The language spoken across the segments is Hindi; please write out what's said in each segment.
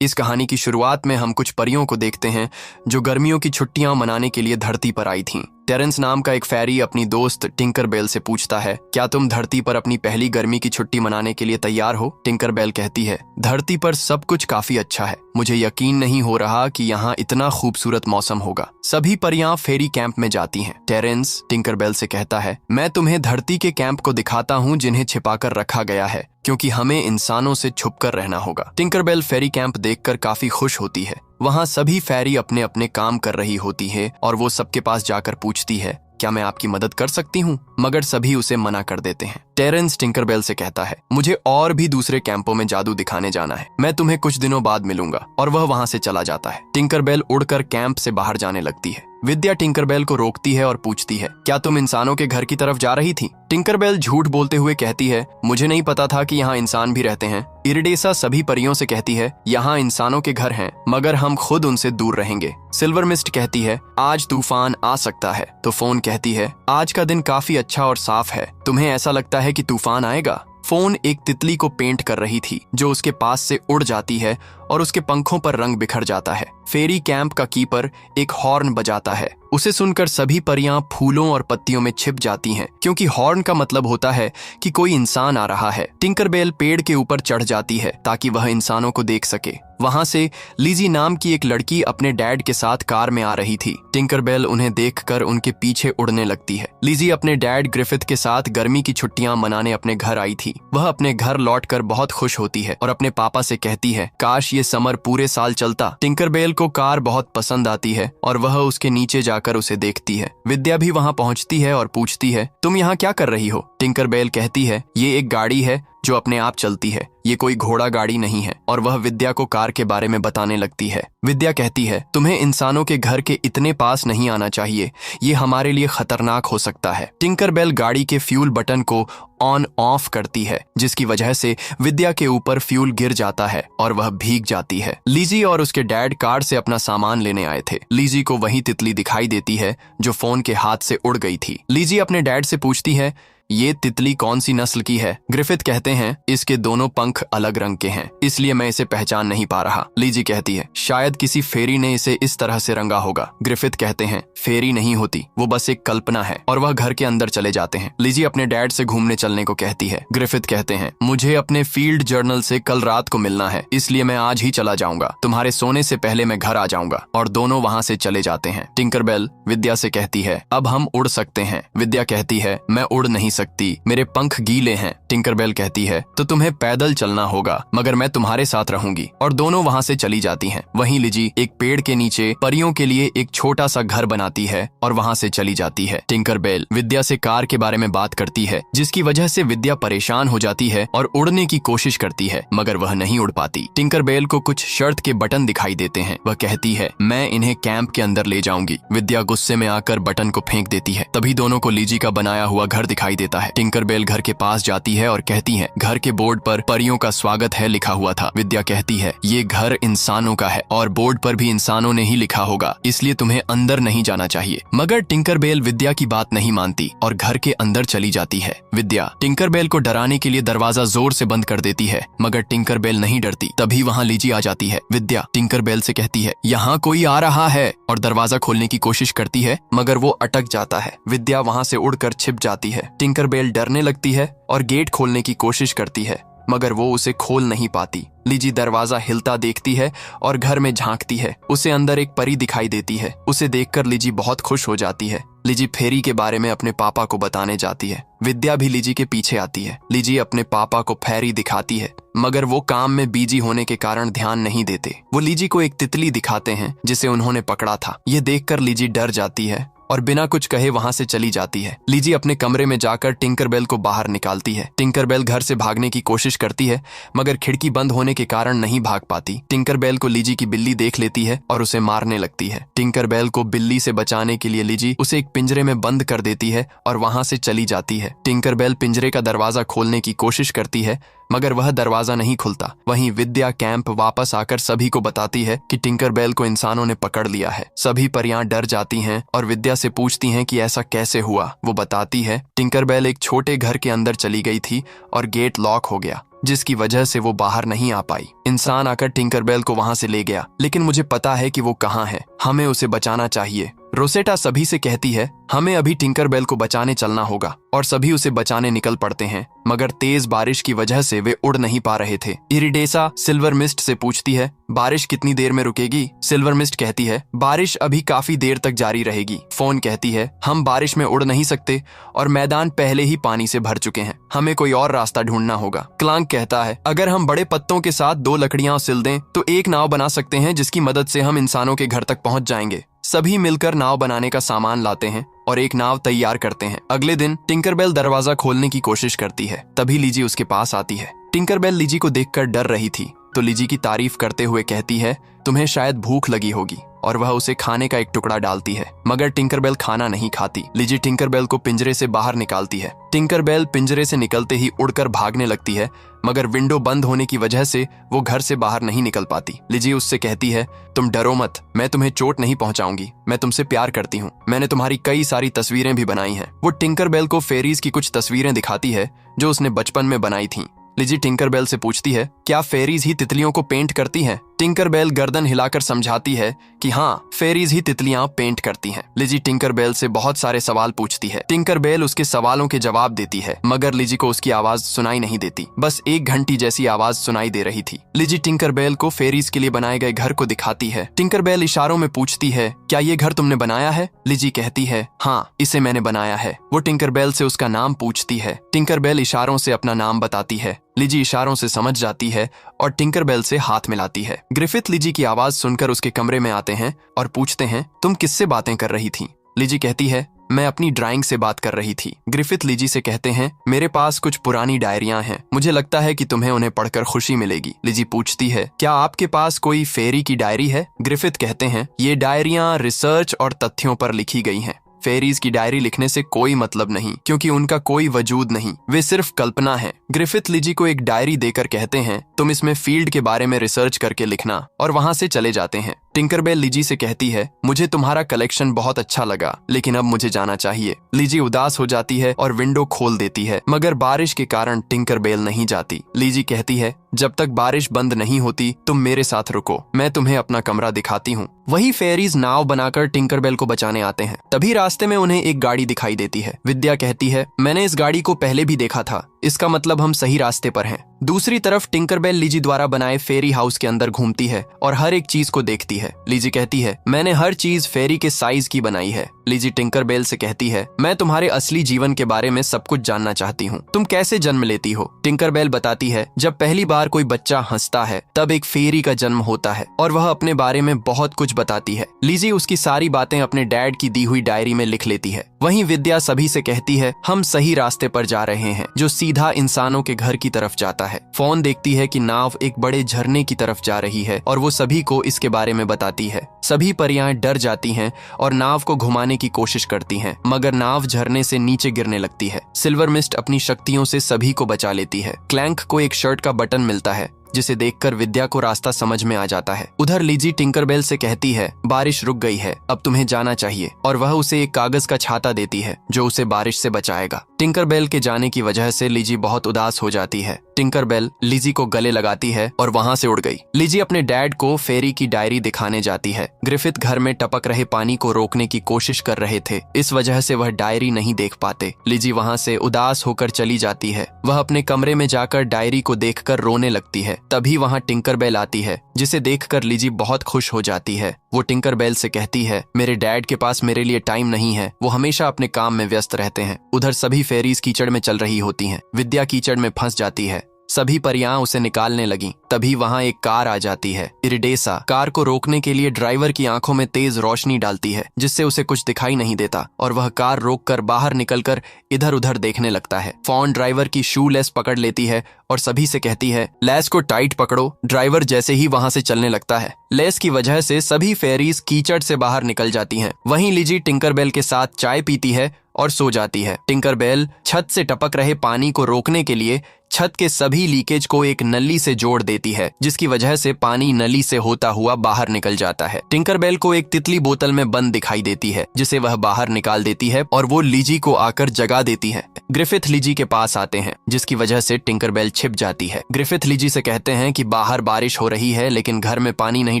इस कहानी की शुरुआत में हम कुछ परियों को देखते हैं जो गर्मियों की छुट्टियां मनाने के लिए धरती पर आई थीं। टेरेंस नाम का एक फेरी अपनी दोस्त टिंकरबेल से पूछता है, क्या तुम धरती पर अपनी पहली गर्मी की छुट्टी मनाने के लिए तैयार हो? टिंकरबेल कहती है, धरती पर सब कुछ काफी अच्छा है। मुझे यकीन नहीं हो रहा कि यहाँ इतना खूबसूरत मौसम होगा। सभी परियां फेरी कैंप में जाती हैं। टेरेंस टिंकरबेल से कहता है, मैं तुम्हें धरती के कैंप को दिखाता हूँ जिन्हें छिपाकर रखा गया है, क्योंकि हमें इंसानों से छुपकर रहना होगा। टिंकरबेल फेरी कैंप देखकर काफी खुश होती है। वहाँ सभी फेरी अपने अपने काम कर रही होती है और वो सबके पास जाकर पूछती है, क्या मैं आपकी मदद कर सकती हूँ? मगर सभी उसे मना कर देते हैं। टेरेंस टिंकरबेल से कहता है, मुझे और भी दूसरे कैंपों में जादू दिखाने जाना है। मैं तुम्हें कुछ दिनों बाद मिलूंगा। और वह वहाँ से चला जाता है। टिंकरबेल उड़कर कैंप से बाहर जाने लगती है। विद्या टिंकरबेल को रोकती है और पूछती है, क्या तुम इंसानों के घर की तरफ जा रही थी? टिंकरबेल झूठ बोलते हुए कहती है, मुझे नहीं पता था कि यहाँ इंसान भी रहते हैं। इरिडेसा सभी परियों से कहती है, यहाँ इंसानों के घर हैं, मगर हम खुद उनसे दूर रहेंगे। सिल्वर मिस्ट कहती है, आज तूफान आ सकता है। तो फोन कहती है, आज का दिन काफी अच्छा और साफ है। तुम्हें ऐसा लगता है कि तूफान आएगा? फोन एक तितली को पेंट कर रही थी जो उसके पास से उड़ जाती है और उसके पंखों पर रंग बिखर जाता है। फेरी कैंप का कीपर एक हॉर्न बजाता है। उसे सुनकर सभी परियां फूलों और पत्तियों में छिप जाती हैं, क्योंकि हॉर्न का मतलब होता है कि कोई इंसान आ रहा है। टिंकरबेल पेड़ के ऊपर चढ़ जाती है ताकि वह इंसानों को देख सके। वहां से लिजी नाम की एक लड़की अपने डैड के साथ कार में आ रही थी। टिंकरबेल उन्हें देखकर उनके पीछे उड़ने लगती है। लिजी अपने डैड ग्रिफिथ के साथ गर्मी की छुट्टियां मनाने अपने घर आई थी। वह अपने घर लौटकर बहुत खुश होती है और अपने पापा से कहती है, काश ये समर पूरे साल चलता। टिंकरबेल को कार बहुत पसंद आती है और वह उसके नीचे जाकर उसे देखती है। विद्या भी वहां पहुंचती है और पूछती है, तुम यहाँ क्या कर रही हो? टिंकरबेल कहती है, ये एक गाड़ी है जो अपने आप चलती है। ये कोई घोड़ा गाड़ी नहीं है। और वह विद्या को कार के बारे में बताने लगती है। विद्या कहती है, तुम्हें इंसानों के घर के इतने पास नहीं आना चाहिए। ये हमारे लिए खतरनाक हो सकता है। टिंकरबेल गाड़ी के फ्यूल बटन को ऑन ऑफ करती है, जिसकी वजह से विद्या के ऊपर फ्यूल गिर जाता है और वह भीग जाती है। लिजी और उसके डैड कार से अपना सामान लेने आए थे। लिजी को वही तितली दिखाई देती है जो फोन के हाथ से उड़ गई थी। लिजी अपने डैड से पूछती है, ये तितली कौन सी नस्ल की है? ग्रिफिथ कहते हैं, इसके दोनों पंख अलग रंग के हैं, इसलिए मैं इसे पहचान नहीं पा रहा। लिजी कहती है, शायद किसी फेरी ने इसे इस तरह से रंगा होगा। ग्रिफिथ कहते हैं, फेरी नहीं होती, वो बस एक कल्पना है। और वह घर के अंदर चले जाते हैं। लिजी अपने डैड से घूमने चलने को कहती है। ग्रिफिथ कहते हैं, मुझे अपने फील्ड जर्नल से कल रात को मिलना है, इसलिए मैं आज ही चला जाऊंगा। तुम्हारे सोने से पहले मैं घर आ जाऊंगा। और दोनों वहाँ से चले जाते हैं। टिंकरबेल विद्या से कहती है, अब हम उड़ सकते हैं। विद्या कहती है, मैं उड़ नहीं सकती, मेरे पंख गीले हैं। टिंकरबेल कहती है, तो तुम्हें पैदल चलना होगा, मगर मैं तुम्हारे साथ रहूंगी। और दोनों वहाँ से चली जाती हैं। वहीं लिजी एक पेड़ के नीचे परियों के लिए एक छोटा सा घर बनाती है और वहाँ से चली जाती है। टिंकरबेल विद्या से कार के बारे में बात करती है, जिसकी वजह से विद्या परेशान हो जाती है और उड़ने की कोशिश करती है, मगर वह नहीं उड़ पाती। टिंकरबेल को कुछ शर्ट के बटन दिखाई देते हैं। वह कहती है, मैं इन्हें कैंप के अंदर ले जाऊंगी। विद्या गुस्से में आकर बटन को फेंक देती है। तभी दोनों को लिजी का बनाया हुआ घर दिखाई देता है। टिंकरबेल घर के पास जाती है और कहती है, घर के बोर्ड पर परियों का स्वागत है लिखा हुआ था। विद्या कहती है, ये घर इंसानों का है और बोर्ड पर भी इंसानों ने ही लिखा होगा, इसलिए तुम्हें अंदर नहीं जाना चाहिए। मगर टिंकरबेल विद्या की बात नहीं मानती और घर के अंदर चली जाती है। विद्या टिंकरबेल को डराने के लिए दरवाजा जोर से बंद कर देती है, मगर टिंकरबेल नहीं डरती। तभी वहाँ लिजी आ जाती है। विद्या टिंकरबेल से कहती है, यहाँ कोई आ रहा है, और दरवाजा खोलने की कोशिश करती है, मगर वो अटक जाता है। विद्या वहाँ से उड़कर छिप जाती है। टिंकरबेल डरने लगती है और गेट खोलने की कोशिश करती है, मगर वो उसे खोल नहीं पाती। लिजी दरवाजा हिलता देखती है और घर में झांकती है। उसे अंदर एक परी दिखाई देती है। उसे देखकर लिजी बहुत खुश हो जाती है। लिजी फेरी के बारे में अपने पापा को बताने जाती है। विद्या भी लिजी के पीछे आती है। लिजी अपने पापा को फेरी दिखाती है, मगर वो काम में बिजी होने के कारण ध्यान नहीं देते। वो लिजी को एक तितली दिखाते हैं जिसे उन्होंने पकड़ा था। ये देखकर लिजी डर जाती है और बिना कुछ कहे वहाँ से चली जाती है। लिजी अपने कमरे में जाकर टिंकरबेल को बाहर निकालती है। टिंकरबेल घर से भागने की कोशिश करती है, मगर खिड़की बंद होने के कारण नहीं भाग पाती। टिंकरबेल को लिजी की बिल्ली देख लेती है और उसे मारने लगती है। टिंकरबेल को बिल्ली से बचाने के लिए लिजी उसे एक पिंजरे में बंद कर देती है और वहाँ से चली जाती है। टिंकरबेल पिंजरे का दरवाजा खोलने की कोशिश करती है, मगर वह दरवाजा नहीं खुलता। वहीं विद्या कैंप वापस आकर सभी को बताती है कि टिंकरबेल को इंसानों ने पकड़ लिया है। सभी परियां डर जाती हैं और विद्या से पूछती हैं कि ऐसा कैसे हुआ। वो बताती है, टिंकरबेल एक छोटे घर के अंदर चली गई थी और गेट लॉक हो गया। जिसकी वजह से वो बाहर नहीं आ पाई। इंसान आकर टिंकरबेल को वहां से ले गया, लेकिन मुझे पता है कि वो कहाँ है। हमें उसे बचाना चाहिए। रोसेटा सभी से कहती है हमें अभी टिंकरबेल को बचाने चलना होगा, और सभी उसे बचाने निकल पड़ते हैं, मगर तेज बारिश की वजह से वे उड़ नहीं पा रहे थे। इरिडेसा सिल्वर मिस्ट से पूछती है बारिश कितनी देर में रुकेगी? सिल्वर मिस्ट कहती है बारिश अभी काफी देर तक जारी रहेगी। फोन कहती है हम बारिश में उड़ नहीं सकते और मैदान पहले ही पानी से भर चुके हैं, हमें कोई और रास्ता ढूंढना होगा। क्लांक कहता है अगर हम बड़े पत्तों के साथ 2 लकड़ियां सिल दें तो एक नाव बना सकते हैं, जिसकी मदद से हम इंसानों के घर तक पहुंच जाएंगे। सभी मिलकर नाव बनाने का सामान लाते हैं और एक नाव तैयार करते हैं। अगले दिन टिंकरबेल दरवाजा खोलने की कोशिश करती है, तभी लिजी उसके पास आती है। टिंकरबेल लिजी को देखकर डर रही थी, तो लिजी की तारीफ करते हुए कहती है तुम्हें शायद भूख लगी होगी, और वह उसे खाने का एक टुकड़ा डालती है, मगर टिंकरबेल खाना नहीं खाती। लिजी टिंकरबेल को पिंजरे से बाहर निकालती है। टिंकरबेल पिंजरे से निकलते ही उड़कर भागने लगती है, मगर विंडो बंद होने की वजह से वो घर से बाहर नहीं निकल पाती। लिजी उससे कहती है तुम डरो मत, मैं तुम्हें चोट नहीं पहुंचाऊंगी, मैं तुमसे प्यार करती हूँ, मैंने तुम्हारी कई सारी तस्वीरें भी बनाई हैं। वो टिंकरबेल को फेरीज की कुछ तस्वीरें दिखाती है जो उसने बचपन में बनाई थी। लिजी टिंकरबेल से पूछती है क्या फेरीज ही तितलियों को पेंट करती हैं? टिंकरबेल गर्दन हिलाकर समझाती है कि हाँ, फेरीज ही तितलियां पेंट करती हैं। लिजी टिंकरबेल से बहुत सारे सवाल पूछती है। टिंकरबेल उसके सवालों के जवाब देती है, मगर लिजी को उसकी आवाज सुनाई नहीं देती, बस एक घंटी जैसी आवाज सुनाई दे रही थी। लिजी टिंकरबेल को फेरीज के लिए बनाए गए घर को दिखाती है। टिंकरबेल इशारों में पूछती है क्या ये घर तुमने बनाया है? लिजी कहती है हाँ, इसे मैंने बनाया है। वो टिंकरबेल से उसका नाम पूछती है। टिंकरबेल इशारों से अपना नाम बताती है। लिजी इशारों से समझ जाती है और टिंकरबेल से हाथ मिलाती है। ग्रिफिथ लिजी की आवाज सुनकर उसके कमरे में आते हैं और पूछते हैं तुम किससे बातें कर रही थी? लिजी कहती है मैं अपनी ड्राइंग से बात कर रही थी। ग्रिफिथ लिजी से कहते हैं मेरे पास कुछ पुरानी डायरियां हैं, मुझे लगता है कि तुम्हें उन्हें पढ़कर खुशी मिलेगी। लिजी पूछती है क्या आपके पास कोई फेरी की डायरी है? ग्रिफिथ कहते हैं ये डायरियां रिसर्च और तथ्यों पर लिखी गई हैं। फेरीज की डायरी लिखने से कोई मतलब नहीं, क्योंकि उनका कोई वजूद नहीं, वे सिर्फ कल्पना है। ग्रिफिथ लिजी को एक डायरी देकर कहते हैं तुम इसमें फील्ड के बारे में रिसर्च करके लिखना, और वहां से चले जाते हैं। टिंकरबेल लिजी से कहती है मुझे तुम्हारा कलेक्शन बहुत अच्छा लगा, लेकिन अब मुझे जाना चाहिए। लिजी उदास हो जाती है और विंडो खोल देती है, मगर बारिश के कारण टिंकरबेल नहीं जाती। लिजी कहती है जब तक बारिश बंद नहीं होती तुम मेरे साथ रुको, मैं तुम्हें अपना कमरा दिखाती हूँ। वही फेरीज नाव बनाकर टिंकरबेल को बचाने आते हैं। तभी रास्ते में उन्हें एक गाड़ी दिखाई देती है। विद्या कहती है मैंने इस गाड़ी को पहले भी देखा था, इसका मतलब हम सही रास्ते पर हैं। दूसरी तरफ टिंकरबेल लिजी द्वारा बनाए फेरी हाउस के अंदर घूमती है और हर एक चीज को देखती है। लिजी कहती है मैंने हर चीज फेरी के साइज की बनाई है। लिजी टिंकरबेल से कहती है मैं तुम्हारे असली जीवन के बारे में सब कुछ जानना चाहती हूँ, तुम कैसे जन्म लेती हो? टिंकरबेल बताती है जब पहली बार कोई बच्चा हंसता है तब एक फेरी का जन्म होता है, और वह अपने बारे में बहुत कुछ बताती है। लिजी उसकी सारी बातें अपने डैड की दी हुई डायरी में लिख लेती है। वहीं विद्या सभी से कहती है हम सही रास्ते पर जा रहे हैं, जो सीधा इंसानों के घर की तरफ जाता है। फोन देखती है कि नाव एक बड़े झरने की तरफ जा रही है और वो सभी को इसके बारे में बताती है। सभी परियां डर जाती हैं और नाव को घुमाने की कोशिश करती हैं, मगर नाव झरने से नीचे गिरने लगती है। सिल्वर मिस्ट अपनी शक्तियों से सभी को बचा लेती है। क्लैंक को एक शर्ट का बटन मिलता है, जिसे देखकर विद्या को रास्ता समझ में आ जाता है। उधर लिजी टिंकरबेल से कहती है बारिश रुक गई है, अब तुम्हें जाना चाहिए, और वह उसे एक कागज का छाता देती है जो उसे बारिश से बचाएगा। टिंकरबेल के जाने की वजह से लिजी बहुत उदास हो जाती है। टिंकरबेल लिजी को गले लगाती है और वहां से उड़ गई। लिजी अपने डैड को फेरी की डायरी दिखाने जाती है। ग्रिफिथ घर में टपक रहे पानी को रोकने की कोशिश कर रहे थे, इस वजह से वह डायरी नहीं देख पाते। लिजी वहां से उदास होकर चली जाती है। वह अपने कमरे में जाकर डायरी को देखकर रोने लगती है। तभी वहां टिंकरबेल आती है, जिसे देखकर लिजी बहुत खुश हो जाती है। वो टिंकरबेल से कहती है मेरे डैड के पास मेरे लिए टाइम नहीं है, वो हमेशा अपने काम में व्यस्त रहते हैं। उधर सभी फेरीज कीचड़ में चल रही होती हैं। विद्या कीचड़ में फंस जाती है। सभी परियां उसे निकालने लगी। तभी वहां एक कार आ जाती है। इरिडेसा कार को रोकने के लिए ड्राइवर की आंखों में तेज रोशनी डालती है, जिससे उसे कुछ दिखाई नहीं देता, और वह कार रोककर बाहर निकलकर इधर उधर देखने लगता है। फॉन ड्राइवर की शू लेस पकड़ लेती है और सभी से कहती है लेस को टाइट पकड़ो। ड्राइवर जैसे ही वहां से चलने लगता है, लेस की वजह से सभी फेरीज कीचड़ से बाहर निकल जाती हैं। वहीं लिजी टिंकरबेल के साथ चाय पीती है और सो जाती है। टिंकरबेल छत से टपक रहे पानी को रोकने के लिए छत के सभी लीकेज को एक नली से जोड़ देती देती है, जिसकी वजह से पानी नली से होता हुआ बाहर निकल जाता है। टिंकरबेल को एक तितली बोतल में बंद दिखाई देती है, जिसे वह बाहर निकाल देती है और वो लिजी को आकर जगा देती है। ग्रिफिथ लिजी के पास आते हैं, जिसकी वजह से टिंकरबेल छिप जाती है। ग्रिफिथ लिजी से कहते हैं कि बाहर बारिश हो रही है लेकिन घर में पानी नहीं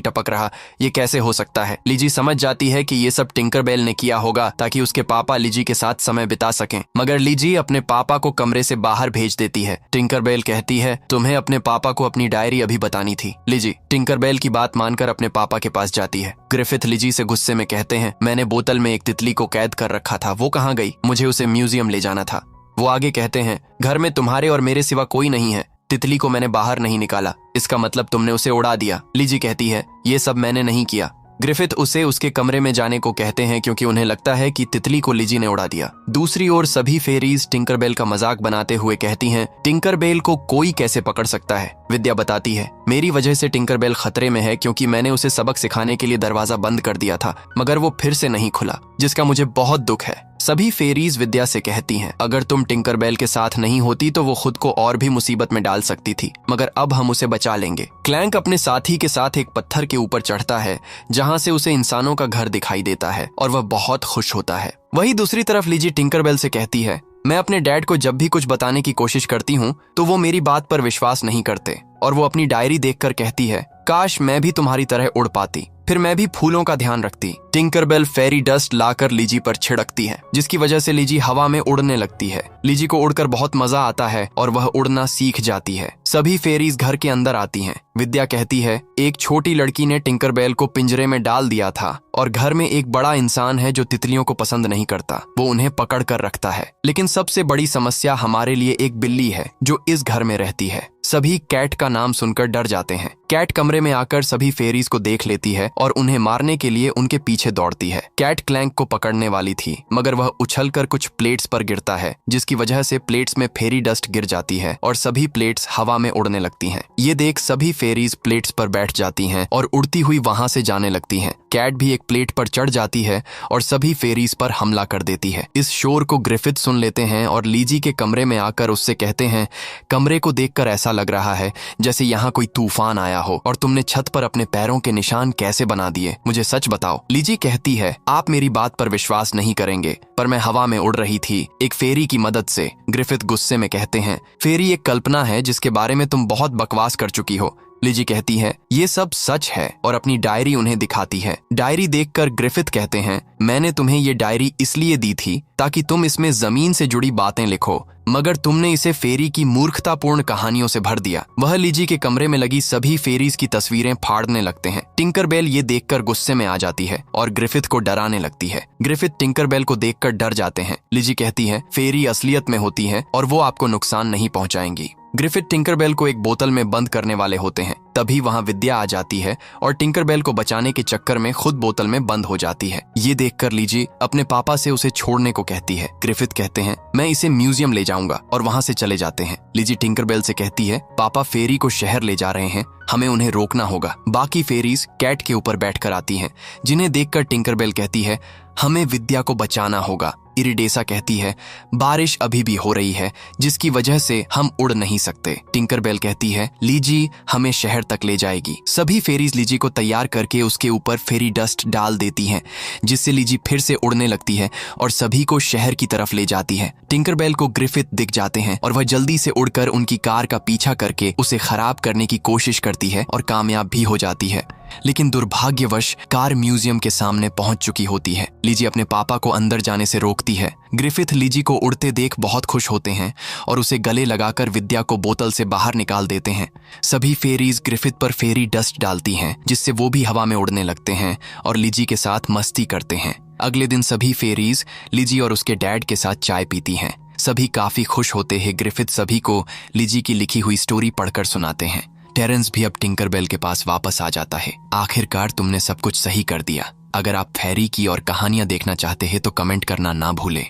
टपक रहा, ये कैसे हो सकता है। लिजी समझ जाती है कि ये सब टिंकरबेल ने किया होगा ताकि उसके पापा लिजी के साथ समय बिता सकें, मगर लिजी अपने पापा को कमरे से बाहर भेज देती है। टिंकरबेल कहती है, तुम्हें अपने पापा को अपनी डायरी अभी बतानी थी। लिजी टिंकरबेल की बात मानकर अपने पापा के पास जाती है। ग्रिफिथ लिजी से गुस्से में कहते हैं, मैंने बोतल में एक तितली को कैद कर रखा था, वो कहाँ गई? मुझे उसे म्यूजियम ले जाना था। वो आगे कहते हैं, घर में तुम्हारे और मेरे सिवा कोई नहीं है, तितली को मैंने बाहर नहीं निकाला, इसका मतलब तुमने उसे उड़ा दिया। लिजी कहती है, ये सब मैंने नहीं किया। ग्रिफिथ उसे उसके कमरे में जाने को कहते हैं क्योंकि उन्हें लगता है कि तितली को लिजी ने उड़ा दिया। दूसरी ओर सभी फेरीज टिंकरबेल का मजाक बनाते हुए कहती हैं, टिंकरबेल को कोई कैसे पकड़ सकता है? विद्या बताती है, मेरी वजह से टिंकरबेल खतरे में है क्योंकि मैंने उसे सबक सिखाने के लिए दरवाजा बंद कर दिया था, मगर वो फिर से नहीं खुला, जिसका मुझे बहुत दुख है। सभी फेरीज विद्या से कहती हैं, अगर तुम टिंकरबेल के साथ नहीं होती तो वो खुद को और भी मुसीबत में डाल सकती थी, मगर अब हम उसे बचा लेंगे। क्लैंक अपने साथी के साथ एक पत्थर के ऊपर चढ़ता है जहां से उसे इंसानों का घर दिखाई देता है और वह बहुत खुश होता है। वहीं दूसरी तरफ लिजी टिंकरबेल से कहती है, मैं अपने डैड को जब भी कुछ बताने की कोशिश करती हूँ तो वो मेरी बात पर विश्वास नहीं करते, और वो अपनी डायरी देखकर कहती है, काश मैं भी तुम्हारी तरह उड़ पाती, फिर मैं भी फूलों का ध्यान रखती। टिंकरबेल फेरी डस्ट लाकर लिजी पर छिड़कती है, जिसकी वजह से लिजी हवा में उड़ने लगती है। लिजी को उड़कर बहुत मजा आता है और वह उड़ना सीख जाती है। सभी फेरीज घर के अंदर आती हैं। विद्या कहती है, एक छोटी लड़की ने टिंकरबेल को पिंजरे में डाल दिया था और घर में एक बड़ा इंसान है जो तितलियों को पसंद नहीं करता, वो उन्हें पकड़ कर रखता है। लेकिन सबसे बड़ी समस्या हमारे लिए एक बिल्ली है जो इस घर में रहती है। सभी कैट का नाम सुनकर डर जाते हैं। कैट कमरे में आकर सभी फेरीज को देख लेती है और उन्हें मारने के लिए उनके पीछे दौड़ती है। कैट क्लैंक को पकड़ने वाली थी, मगर वह उछलकर कुछ प्लेट्स पर गिरता है, जिसकी वजह से प्लेट्स में फेरी डस्ट गिर जाती है और सभी प्लेट्स हवा में उड़ने लगती हैं। ये देख सभी फेरीज प्लेट्स पर बैठ जाती हैं और उड़ती हुई वहां से जाने लगती हैं। कैट भी एक प्लेट पर चढ़ जाती है और सभी फेरीज पर हमला कर देती है। इस शोर को ग्रिफिथ सुन लेते हैं और लिजी के कमरे में आकर उससे कहते हैं, कमरे को देखकर ऐसा लग रहा है जैसे यहाँ कोई तूफान आया हो, और तुमने छत पर अपने पैरों के निशान कैसे बना दिए? मुझे सच बताओ। लिजी कहती है, आप मेरी बात पर विश्वास नहीं करेंगे, पर मैं हवा में उड़ रही थी एक फेरी की मदद से। ग्रिफिथ गुस्से में कहते हैं, फेरी एक कल्पना है जिसके बारे में तुम बहुत बकवास कर चुकी हो। लिजी कहती है, ये सब सच है, और अपनी डायरी उन्हें दिखाती है। डायरी देखकर ग्रिफिथ कहते हैं, मैंने तुम्हें ये डायरी इसलिए दी थी ताकि तुम इसमें जमीन से जुड़ी बातें लिखो, मगर तुमने इसे फेरी की मूर्खतापूर्ण कहानियों से भर दिया। वह लिजी के कमरे में लगी सभी फेरीज की तस्वीरें फाड़ने लगते हैं। टिंकरबेल ये देखकर गुस्से में आ जाती है और ग्रिफिथ को डराने लगती है। ग्रिफिथ टिंकरबेल को देखकर डर जाते हैं। लिजी कहती है, फेरी असलियत में होती है और वो आपको नुकसान नहीं पहुंचाएंगी। ग्रिफिथ टिंकरबेल को एक बोतल में बंद करने वाले होते हैं, तभी वहां विद्या आ जाती है और टिंकरबेल को बचाने के चक्कर में खुद बोतल में बंद हो जाती है। ये देखकर लिजी अपने पापा से उसे छोड़ने को कहती है। ग्रिफिथ कहते हैं, मैं इसे म्यूजियम ले जाऊंगा, और वहां से चले जाते हैं। लिजी टिंकरबेल से कहती है, पापा फेरी को शहर ले जा रहे हैं, हमें उन्हें रोकना होगा। बाकी फेरीज कैट के ऊपर बैठकर आती हैं, जिन्हें देखकर टिंकरबेल कहती है, हमें विद्या को बचाना होगा। इरिडेसा कहती है, बारिश अभी भी हो रही है जिसकी वजह से हम उड़ नहीं सकते। टिंकरबेल कहती है, लीजी हमें शहर तक ले जाएगी। सभी फेरीज लीजी को तैयार करके उसके ऊपर फेरी डस्ट डाल देती हैं, जिससे लीजी फिर से उड़ने लगती है और सभी को शहर की तरफ ले जाती है। टिंकरबेल को ग्रिफिथ दिख जाते हैं और वह जल्दी से उड़कर उनकी कार का पीछा करके उसे खराब करने की कोशिश करती है और कामयाब भी हो जाती है, लेकिन दुर्भाग्यवश कार म्यूजियम के सामने पहुंच चुकी होती है। लीजी अपने पापा को अंदर जाने से रोकती है। ग्रिफिथ लीजी को उड़ते देख बहुत खुश होते हैं और उसे गले लगाकर विद्या को बोतल से बाहर निकाल देते हैं। सभी फेरीज ग्रिफिथ पर फेरी डस्ट डालती हैं, जिससे वो भी हवा में उड़ने लगते हैं और लीजी के साथ मस्ती करते हैं। अगले दिन सभी फेरीज लीजी और उसके डैड के साथ चाय पीती हैं। सभी काफी खुश होते हैं। ग्रिफिथ सभी को लीजी की लिखी हुई स्टोरी पढ़कर सुनाते हैं। टेरेंस भी अब टिंकरबेल के पास वापस आ जाता है। आखिरकार तुमने सब कुछ सही कर दिया। अगर आप फेरी की और कहानियां देखना चाहते हैं तो कमेंट करना ना भूलें।